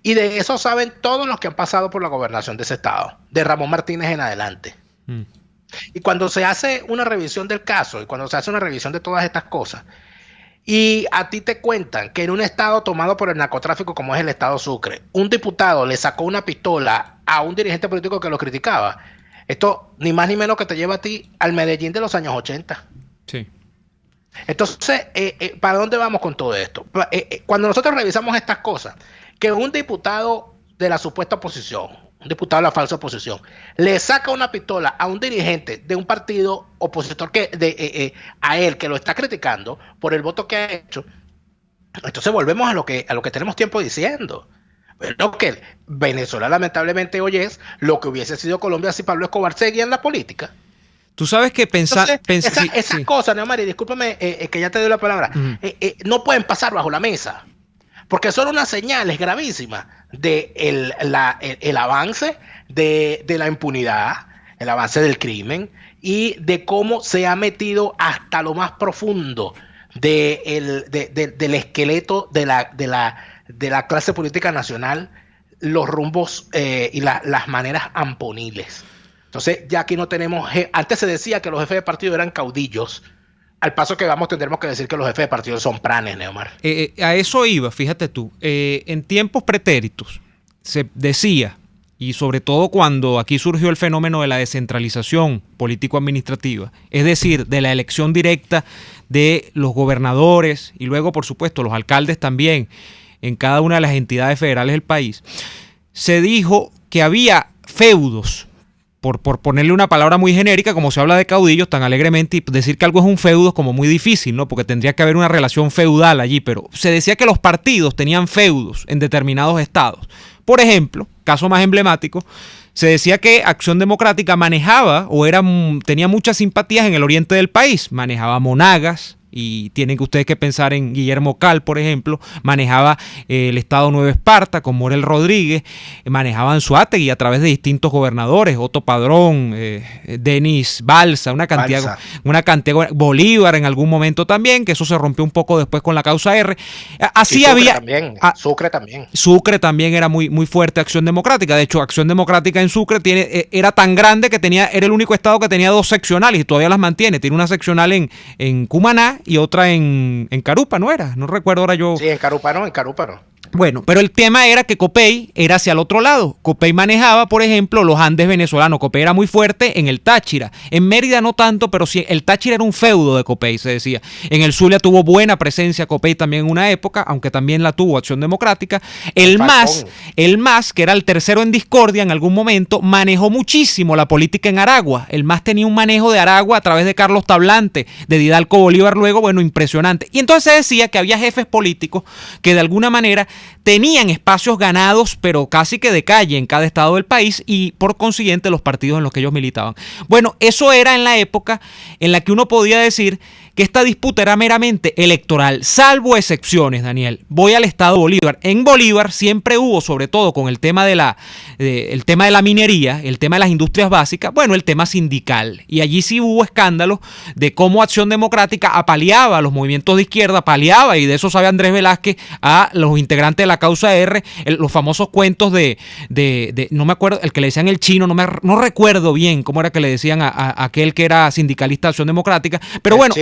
Y de eso saben todos los que han pasado por la gobernación de ese estado, de Ramón Martínez en adelante. Y cuando se hace una revisión del caso, y cuando se hace una revisión de todas estas cosas, y a ti te cuentan que en un estado tomado por el narcotráfico como es el estado Sucre, un diputado le sacó una pistola a un dirigente político que lo criticaba, esto ni más ni menos que te lleva a ti al Medellín de los años 80. Sí. Entonces, ¿para dónde vamos con todo esto? Cuando nosotros revisamos estas cosas, que un diputado de la supuesta oposición, un diputado de la falsa oposición, le saca una pistola a un dirigente de un partido opositor a él, que lo está criticando por el voto que ha hecho, Entonces volvemos a lo que tenemos tiempo diciendo. Bueno, que Venezuela lamentablemente hoy es lo que hubiese sido Colombia si Pablo Escobar seguía en la política. Tú sabes que pensar... Esas cosas, Neomari, discúlpame que ya te doy la palabra, no pueden pasar bajo la mesa, porque son unas señales gravísimas de el avance de la impunidad, el avance del crimen y de cómo se ha metido hasta lo más profundo del esqueleto de la clase política nacional los rumbos y las maneras amponiles. Entonces ya aquí no tenemos... Antes se decía que los jefes de partido eran caudillos. Al paso que vamos tendremos que decir que los jefes de partido son pranes, Neomar. A eso iba, fíjate tú. En tiempos pretéritos se decía, y sobre todo cuando aquí surgió el fenómeno de la descentralización político-administrativa, es decir, de la elección directa de los gobernadores y luego, por supuesto, los alcaldes también en cada una de las entidades federales del país, se dijo que había feudos, por ponerle una palabra muy genérica, como se habla de caudillos tan alegremente, y decir que algo es un feudo es como muy difícil, ¿no? Porque tendría que haber una relación feudal allí, pero se decía que los partidos tenían feudos en determinados estados. Por ejemplo, caso más emblemático, se decía que Acción Democrática manejaba tenía muchas simpatías en el oriente del país, manejaba Monagas, y tienen que ustedes que pensar en Guillermo Cal, por ejemplo, manejaba el estado Nueva Esparta con Morel Rodríguez, manejaba Anzoátegui a través de distintos gobernadores, Otto Padrón, Denis Balsa, una cantidad, Bolívar en algún momento también, que eso se rompió un poco después con la causa R. Así había... Sucre también. Sucre también era muy, muy fuerte Acción Democrática. De hecho, Acción Democrática en Sucre era tan grande que era el único estado que tenía 2 seccionales y todavía las mantiene. Tiene una seccional en Cumaná y otra en Carupa, ¿no era? No recuerdo ahora yo. Sí, en Carupa no. Bueno, pero el tema era que Copey era hacia el otro lado. Copey manejaba, por ejemplo, los Andes venezolanos. Copey era muy fuerte en el Táchira. En Mérida no tanto, pero sí, el Táchira era un feudo de Copey, se decía. En el Zulia tuvo buena presencia Copey también en una época, aunque también la tuvo Acción Democrática. El MAS, que era el tercero en discordia en algún momento, manejó muchísimo la política en Aragua. El MAS tenía un manejo de Aragua a través de Carlos Tablante, de Didalco Bolívar luego, bueno, impresionante. Y entonces se decía que había jefes políticos que de alguna manera tenían espacios ganados, pero casi que de calle en cada estado del país y por consiguiente los partidos en los que ellos militaban. Bueno, eso era en la época en la que uno podía decir que esta disputa era meramente electoral, salvo excepciones, Daniel. Voy al estado Bolívar. En Bolívar siempre hubo, sobre todo con el tema de la minería, el tema de las industrias básicas, bueno, el tema sindical. Y allí sí hubo escándalos de cómo Acción Democrática apaleaba a los movimientos de izquierda, apaleaba, y de eso sabe Andrés Velázquez, a los integrantes de la causa R, los famosos cuentos de no me acuerdo, el que le decían el chino, no recuerdo bien cómo era que le decían a aquel que era sindicalista de Acción Democrática, pero bueno.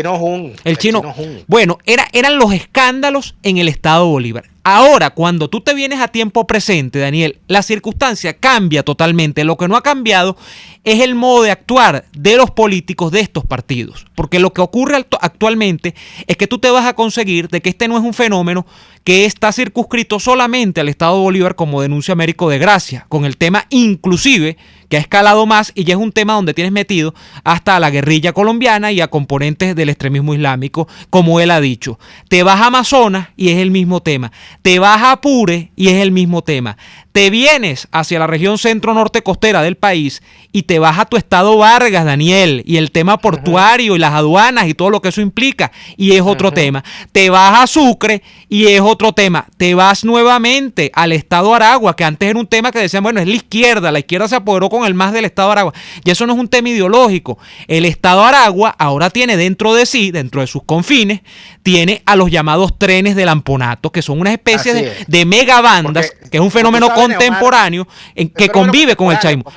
El chino. Bueno, eran los escándalos en el estado Bolívar. Ahora, cuando tú te vienes a tiempo presente, Daniel, la circunstancia cambia totalmente. Lo que no ha cambiado es el modo de actuar de los políticos de estos partidos. Porque lo que ocurre actualmente es que tú te vas a conseguir de que este no es un fenómeno que está circunscrito solamente al estado Bolívar, como denuncia Américo de Gracia, con el tema inclusive que ha escalado más y ya es un tema donde tienes metido hasta a la guerrilla colombiana y a componentes del extremismo islámico, como él ha dicho. Te vas a Amazonas y es el mismo tema. Te vas a Apure y es el mismo tema. Te vienes hacia la región centro-norte costera del país y te vas a tu estado Vargas, Daniel, y el tema portuario y las aduanas y todo lo que eso implica, y es otro tema. Te vas a Sucre y es otro tema. Te vas nuevamente al estado Aragua, que antes era un tema que decían, bueno, es la izquierda se apoderó con el MAS del estado Aragua. Y eso no es un tema ideológico. El estado Aragua ahora tiene dentro de sí, dentro de sus confines, tiene a los llamados trenes del Amponato, que son una especie de megabandas, que es un fenómeno contemporáneo que convive con el chavismo.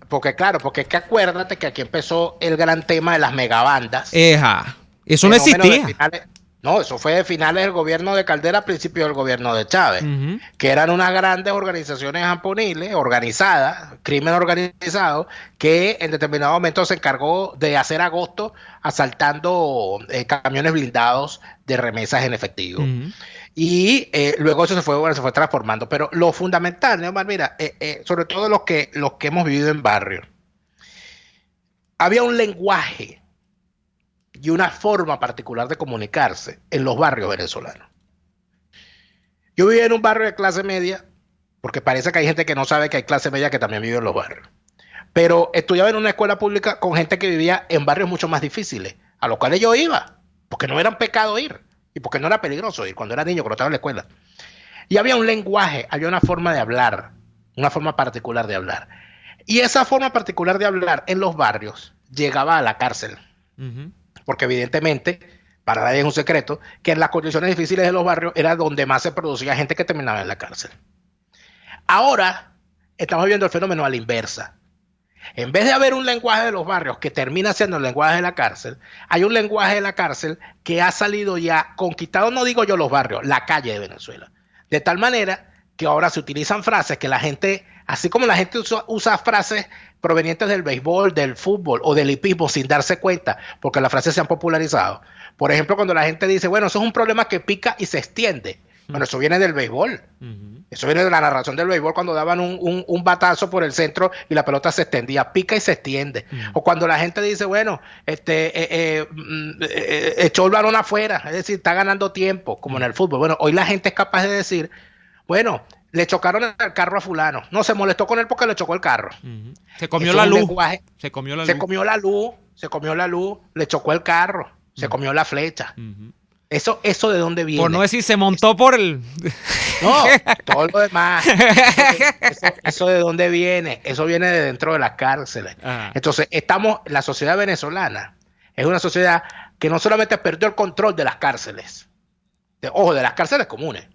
Porque es que acuérdate que aquí empezó el gran tema de las megabandas. Eso no existía. No, eso fue de finales del gobierno de Caldera, principios del gobierno de Chávez, que eran unas grandes organizaciones amponiles, organizadas, crimen organizado, que en determinado momento se encargó de hacer agosto asaltando camiones blindados de remesas en efectivo. Y luego eso se fue transformando. Pero lo fundamental, Neomar, mira, sobre todo los que hemos vivido en barrio, había un lenguaje y una forma particular de comunicarse en los barrios venezolanos. Yo vivía en un barrio de clase media, porque parece que hay gente que no sabe que hay clase media que también vive en los barrios. Pero estudiaba en una escuela pública con gente que vivía en barrios mucho más difíciles, a los cuales yo iba, porque no era un pecado ir, y porque no era peligroso ir cuando era niño, cuando estaba en la escuela. Y había un lenguaje, había una forma de hablar, una forma particular de hablar. Y esa forma particular de hablar en los barrios llegaba a la cárcel. Porque evidentemente, para nadie es un secreto, que en las condiciones difíciles de los barrios era donde más se producía gente que terminaba en la cárcel. Ahora estamos viendo el fenómeno a la inversa. En vez de haber un lenguaje de los barrios que termina siendo el lenguaje de la cárcel, hay un lenguaje de la cárcel que ha salido ya conquistado, no digo yo los barrios, la calle de Venezuela. De tal manera que ahora se utilizan frases que la gente, así como la gente usa frases provenientes del béisbol, del fútbol o del hipismo sin darse cuenta, porque las frases se han popularizado. Por ejemplo, cuando la gente dice, bueno, eso es un problema que pica y se extiende. Bueno, eso viene del béisbol. Eso viene de la narración del béisbol cuando daban un batazo por el centro y la pelota se extendía, pica y se extiende. O cuando la gente dice, bueno, echó el balón afuera, es decir, está ganando tiempo, como en el fútbol. Bueno, hoy la gente es capaz de decir, bueno, le chocaron el carro a fulano. No, se molestó con él porque le chocó el carro. Se comió la luz. Se comió la luz, le chocó el carro, se comió la flecha. ¿Eso de dónde viene? Por no decir, se montó por el... No, todo lo demás. Eso de dónde viene. Eso viene de dentro de las cárceles. Entonces, la sociedad venezolana es una sociedad que no solamente perdió el control de las cárceles, de las cárceles comunes,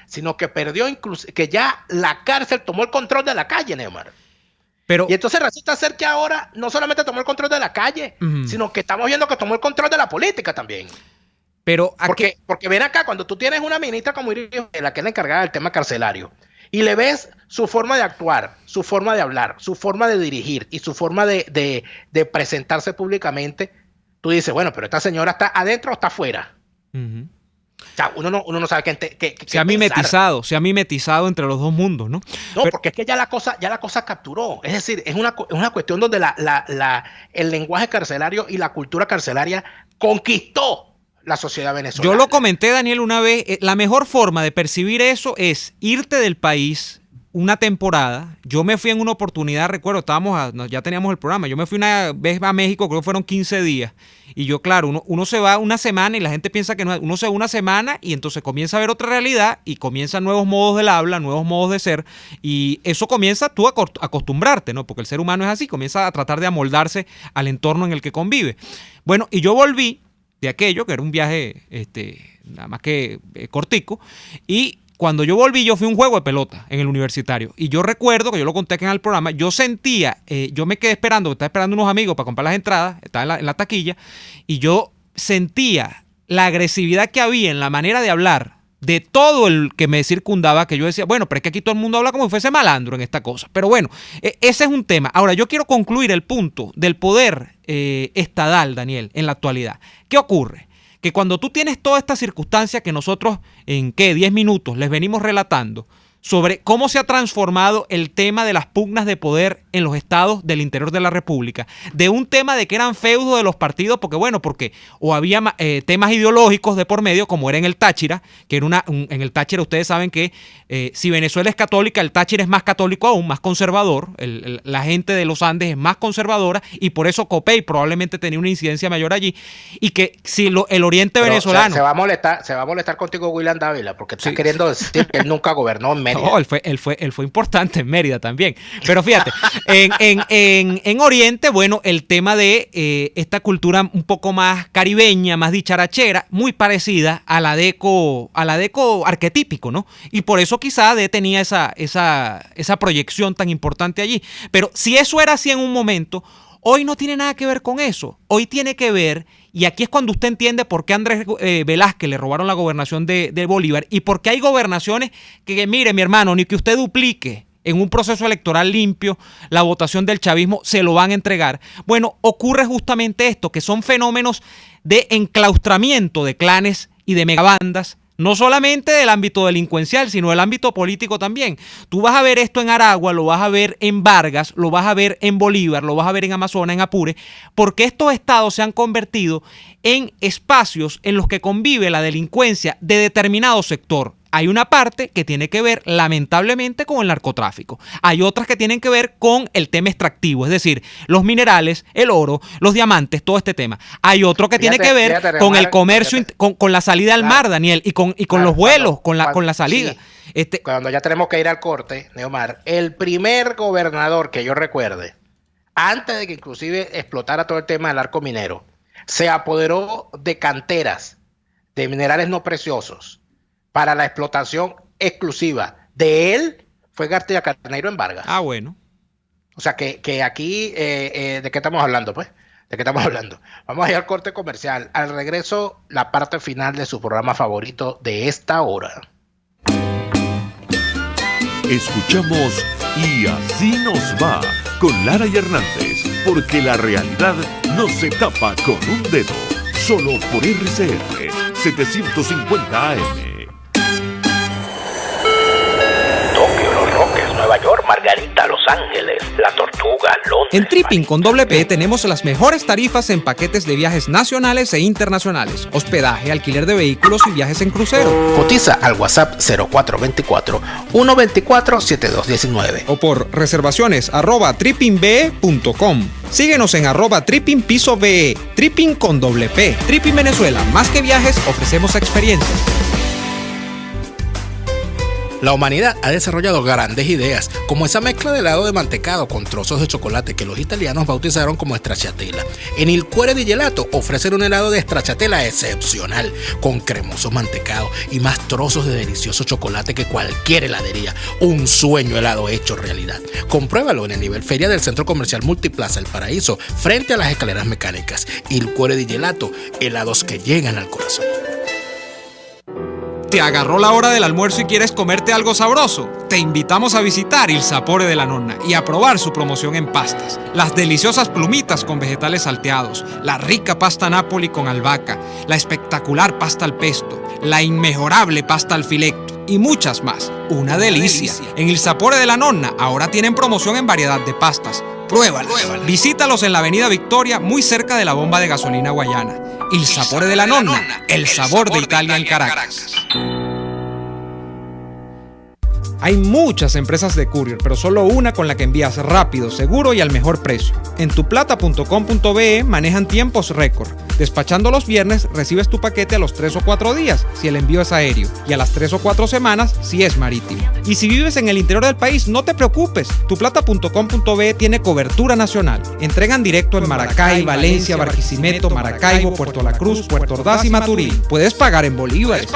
sino que perdió incluso, que ya la cárcel tomó el control de la calle, Neomar. Y entonces resulta ser que ahora no solamente tomó el control de la calle, sino que estamos viendo que tomó el control de la política también. Pero porque ven acá, cuando tú tienes una ministra como Iris, la que es la encargada del tema carcelario, y le ves su forma de actuar, su forma de hablar, su forma de dirigir y su forma de presentarse públicamente, tú dices, bueno, pero esta señora está adentro o está afuera. O sea, uno no sabe qué se ha mimetizado entre los dos mundos, ¿no? No, porque es que ya la cosa capturó. Es decir, es una cuestión donde el lenguaje carcelario y la cultura carcelaria conquistó la sociedad venezolana. Yo lo comenté, Daniel, una vez. La mejor forma de percibir eso es irte del país una temporada. Yo me fui en una oportunidad, recuerdo, ya teníamos el programa. Yo me fui una vez a México, creo que fueron 15 días. Y yo, claro, uno se va una semana y la gente piensa que no. Uno se va una semana y entonces comienza a ver otra realidad y comienzan nuevos modos del habla, nuevos modos de ser. Y eso comienza tú a acostumbrarte, ¿no? Porque el ser humano es así, comienza a tratar de amoldarse al entorno en el que convive. Bueno, y yo volví de aquello, que era un viaje nada más que cortico, y cuando yo volví, yo fui a un juego de pelota en el universitario, y yo recuerdo, que yo lo conté aquí en el programa, yo sentía, yo me quedé estaba esperando unos amigos para comprar las entradas, estaba en la taquilla, y yo sentía la agresividad que había en la manera de hablar de todo el que me circundaba, que yo decía, bueno, pero es que aquí todo el mundo habla como si fuese malandro en esta cosa. Pero bueno, ese es un tema. Ahora, yo quiero concluir el punto del poder estadal, Daniel, en la actualidad. ¿Qué ocurre? Que cuando tú tienes toda esta circunstancia que nosotros en 10 minutos les venimos relatando sobre cómo se ha transformado el tema de las pugnas de poder en los estados del interior de la República, de un tema de que eran feudos de los partidos, porque o había temas ideológicos de por medio, como era en el Táchira, que era en el Táchira ustedes saben que si Venezuela es católica, el Táchira es más católico aún, más conservador, la gente de los Andes es más conservadora, y por eso Copey probablemente tenía una incidencia mayor allí, y que si el oriente venezolano... Se va a molestar contigo William Dávila, porque estás queriendo decir que él nunca gobernó en Mérida. No, él fue importante en Mérida también. Pero fíjate, en Oriente, bueno, el tema de esta cultura un poco más caribeña, más dicharachera, muy parecida a la deco arquetípico, ¿no? Y por eso quizá tenía esa proyección tan importante allí. Pero si eso era así en un momento, hoy no tiene nada que ver con eso. Hoy tiene que ver... Y aquí es cuando usted entiende por qué a Andrés Velázquez le robaron la gobernación de Bolívar y por qué hay gobernaciones que, mire, mi hermano, ni que usted duplique en un proceso electoral limpio la votación del chavismo, se lo van a entregar. Bueno, ocurre justamente esto, que son fenómenos de enclaustramiento de clanes y de megabandas, no solamente del ámbito delincuencial, sino del ámbito político también. Tú vas a ver esto en Aragua, lo vas a ver en Vargas, lo vas a ver en Bolívar, lo vas a ver en Amazonas, en Apure, porque estos estados se han convertido en espacios en los que convive la delincuencia de determinado sector. Hay una parte que tiene que ver, lamentablemente, con el narcotráfico. Hay otras que tienen que ver con el tema extractivo, es decir, los minerales, el oro, los diamantes, todo este tema. Hay otro que tiene que ver con el comercio, con la salida al mar, Daniel, y con los vuelos, con la salida. Sí, cuando ya tenemos que ir al corte, Neomar, el primer gobernador que yo recuerde, antes de que inclusive explotara todo el tema del arco minero, se apoderó de canteras de minerales no preciosos para la explotación exclusiva de él, fue García Carneiro en Vargas. Ah, bueno. O sea que aquí, ¿de qué estamos hablando, pues? ¿De qué estamos hablando? Vamos a ir al corte comercial. Al regreso, la parte final de su programa favorito de esta hora. Escuchamos Y Así Nos Va con Lara y Hernández, porque la realidad no se tapa con un dedo. Solo por RCR 750 AM. Nueva York, Margarita, Los Ángeles, La Tortuga, Londres. En Tripping con P tenemos las mejores tarifas en paquetes de viajes nacionales e internacionales, hospedaje, alquiler de vehículos y viajes en crucero. Cotiza al WhatsApp 0424-124-7219 o por reservaciones @trippingbe.com. Síguenos en @trippingpisobe. Tripping con P. Tripping Venezuela, más que viajes, ofrecemos experiencias. La humanidad ha desarrollado grandes ideas, como esa mezcla de helado de mantecado con trozos de chocolate que los italianos bautizaron como stracciatella. En Il Cuore di Gelato ofrecen un helado de stracciatella excepcional, con cremoso mantecado y más trozos de delicioso chocolate que cualquier heladería. Un sueño helado hecho realidad. Compruébalo en el nivel feria del Centro Comercial Multiplaza El Paraíso, frente a las escaleras mecánicas. Il Cuore di Gelato, helados que llegan al corazón. ¿Te agarró la hora del almuerzo y quieres comerte algo sabroso? Te invitamos a visitar Il Sapore della Nonna y a probar su promoción en pastas. Las deliciosas plumitas con vegetales salteados, la rica pasta Napoli con albahaca, la espectacular pasta al pesto, la inmejorable pasta al filetto y muchas más. Una delicia. En Il Sapore della Nonna ahora tienen promoción en variedad de pastas. Pruébalas. Visítalos en la Avenida Victoria, muy cerca de la bomba de gasolina Guayana. Il Sapore della Nonna, el sabor de Italia en Caracas. Hay muchas empresas de courier, pero solo una con la que envías rápido, seguro y al mejor precio. En tuplata.com.be manejan tiempos récord. Despachando los viernes, recibes tu paquete a los 3 o 4 días, si el envío es aéreo, y a las 3 o 4 semanas, si es marítimo. Y si vives en el interior del país, no te preocupes. Tuplata.com.be tiene cobertura nacional. Entregan directo en Maracay, Valencia, Barquisimeto, Maracaibo, Puerto La Cruz, Puerto Ordaz y Maturín. Puedes pagar en bolívares.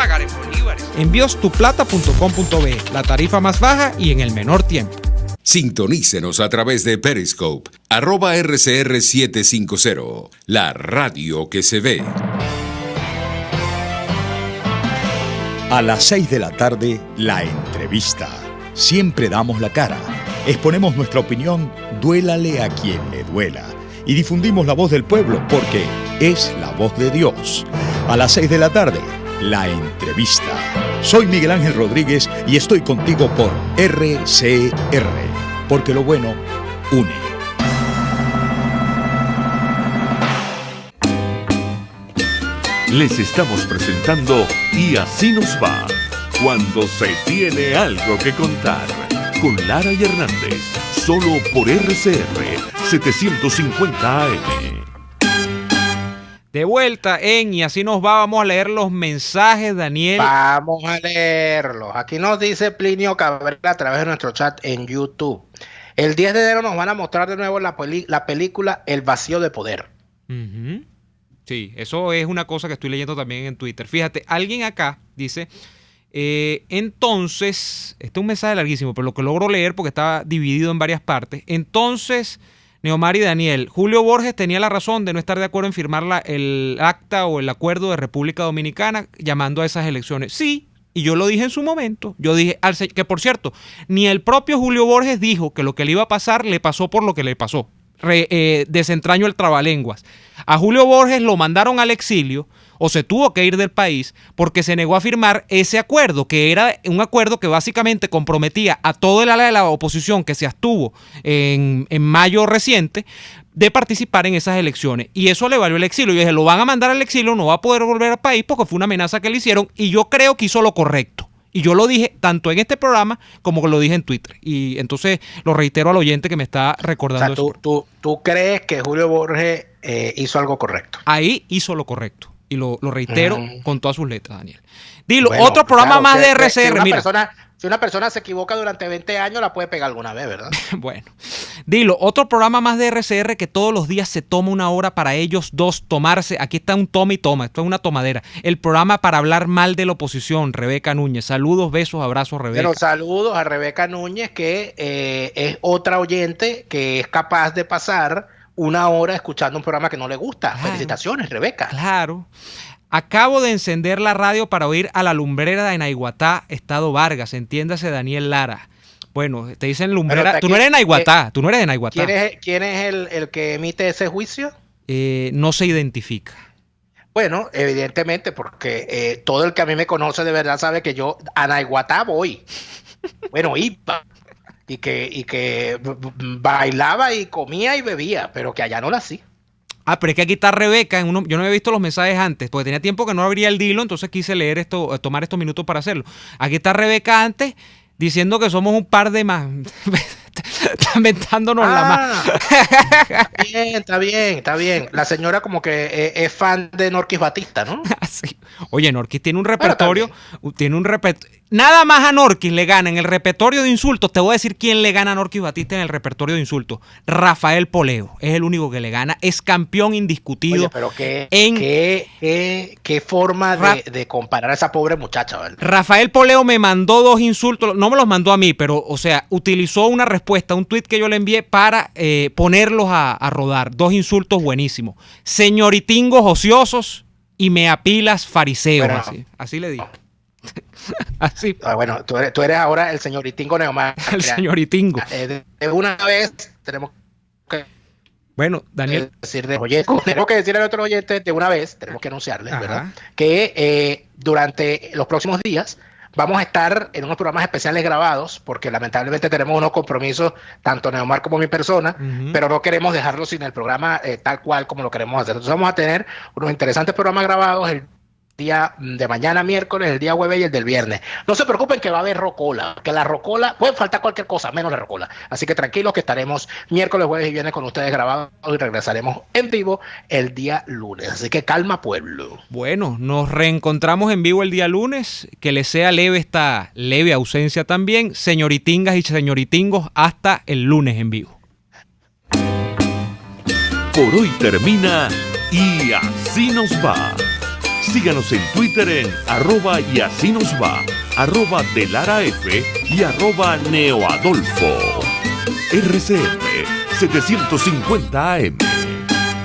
Envíos tuplata.com.be, la tarifa más baja y en el menor tiempo. Sintonícenos a través de Periscope, @RCR750, la radio que se ve. A las 6 de la tarde, la entrevista. Siempre damos la cara, exponemos nuestra opinión, duélale a quien le duela, y difundimos la voz del pueblo porque es la voz de Dios. A las 6 de la tarde, la entrevista. Soy Miguel Ángel Rodríguez y estoy contigo por RCR, porque lo bueno une. Les estamos presentando Y Así Nos Va, cuando se tiene algo que contar, con Lara y Hernández, solo por RCR 750 AM. De vuelta en Y Así Nos Va, vamos a leer los mensajes, Daniel. Vamos a leerlos. Aquí nos dice Plinio Cabrera a través de nuestro chat en YouTube. El 10 de enero nos van a mostrar de nuevo la película El Vacío de Poder. Uh-huh. Sí, eso es una cosa que estoy leyendo también en Twitter. Fíjate, alguien acá dice, entonces, este es un mensaje larguísimo, pero lo que logro leer porque estaba dividido en varias partes. Entonces, Neomar y Daniel, Julio Borges tenía la razón de no estar de acuerdo en firmar el acta o el acuerdo de República Dominicana llamando a esas elecciones. Sí, y yo lo dije en su momento. Yo dije, que por cierto, ni el propio Julio Borges dijo que lo que le iba a pasar le pasó por lo que le pasó. Desentraño el trabalenguas. A Julio Borges lo mandaron al exilio o se tuvo que ir del país porque se negó a firmar ese acuerdo, que era un acuerdo que básicamente comprometía a todo el ala de la oposición que se abstuvo en mayo reciente de participar en esas elecciones, y eso le valió el exilio. Yo dije, lo van a mandar al exilio, no va a poder volver al país porque fue una amenaza que le hicieron, y yo creo que hizo lo correcto. Y yo lo dije tanto en este programa como lo dije en Twitter. Y entonces lo reitero al oyente que me está recordando. O sea, ¿tú crees que Julio Borges hizo algo correcto? Ahí hizo lo correcto. Y lo reitero con todas sus letras, Daniel. Dilo, Bueno, otro programa claro, más de RCR. Si una persona se equivoca durante 20 años, la puede pegar alguna vez, ¿verdad? Bueno, dilo, otro programa más de RCR que todos los días se toma una hora para ellos dos tomarse. Aquí está un toma y toma, esto es una tomadera. El programa para hablar mal de la oposición, Rebeca Núñez. Saludos, besos, abrazos, Rebeca. Pero saludos a Rebeca Núñez, que es otra oyente que es capaz de pasar una hora escuchando un programa que no le gusta. Claro. Felicitaciones, Rebeca. Claro. Acabo de encender la radio para oír a la lumbrera de Naiguatá, Estado Vargas, entiéndase Daniel Lara. Bueno, te dicen lumbrera, tú no eres de Naiguatá, tú no eres de Naiguatá. ¿Quién es el que emite ese juicio? No se identifica. Bueno, evidentemente, porque todo el que a mí me conoce de verdad sabe que yo a Naiguatá voy. Bueno, iba. Y que bailaba y comía y bebía, pero que allá no la hacía. Ah, pero es que aquí está Rebeca, yo no había visto los mensajes antes, porque tenía tiempo que no abría el Dilo, entonces quise leer esto, tomar estos minutos para hacerlo. Aquí está Rebeca antes, diciendo que somos un par de más. Está inventándonos la más. Está bien. La señora como que es fan de Norquis Batista, ¿no? Sí. Oye, Norquis tiene un repertorio, nada más a Norquis le gana en el repertorio de insultos. Te voy a decir quién le gana a Norquis Batista en el repertorio de insultos. Rafael Poleo, es el único que le gana, es campeón indiscutido. Oye, pero qué forma de comparar a esa pobre muchacha, ¿verdad? Rafael Poleo me mandó 2 insultos, no me los mandó a mí, pero, o sea, utilizó una respuesta, un tuit que yo le envié para ponerlos a rodar. 2 insultos buenísimos. Señoritingos ociosos y me apilas fariseos. Bueno, así le digo. Así. Bueno, tú eres ahora el señoritingo Neomar. El señoritingo. De una vez tenemos que... Bueno, Daniel. Tenemos que decirle a nuestros oyentes de una vez, tenemos que anunciarles, ¿verdad? Que durante los próximos días vamos a estar en unos programas especiales grabados, porque lamentablemente tenemos unos compromisos, tanto Neomar como mi persona, pero no queremos dejarlo sin el programa tal cual como lo queremos hacer. Entonces vamos a tener unos interesantes programas grabados el día de mañana miércoles, el día jueves y el del viernes. No se preocupen que va a haber rocola, que la rocola, puede faltar cualquier cosa, menos la rocola. Así que tranquilos que estaremos miércoles, jueves y viernes con ustedes grabados y regresaremos en vivo el día lunes. Así que calma, pueblo. Bueno, nos reencontramos en vivo el día lunes. Que les sea leve esta leve ausencia también. Señoritingas y señoritingos, hasta el lunes en vivo. Por hoy termina Y Así Nos Va. Síganos en Twitter en @y así nos va, @delaraf y @neoadolfo. RCR 750 AM.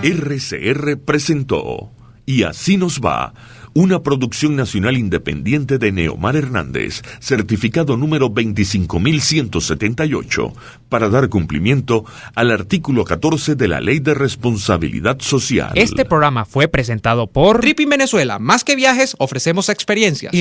RCR presentó Y Así Nos Va, una producción nacional independiente de Neomar Hernández, certificado número 25178, para dar cumplimiento al artículo 14 de la Ley de Responsabilidad Social. Este programa fue presentado por Trip in Venezuela. Más que viajes, ofrecemos experiencias.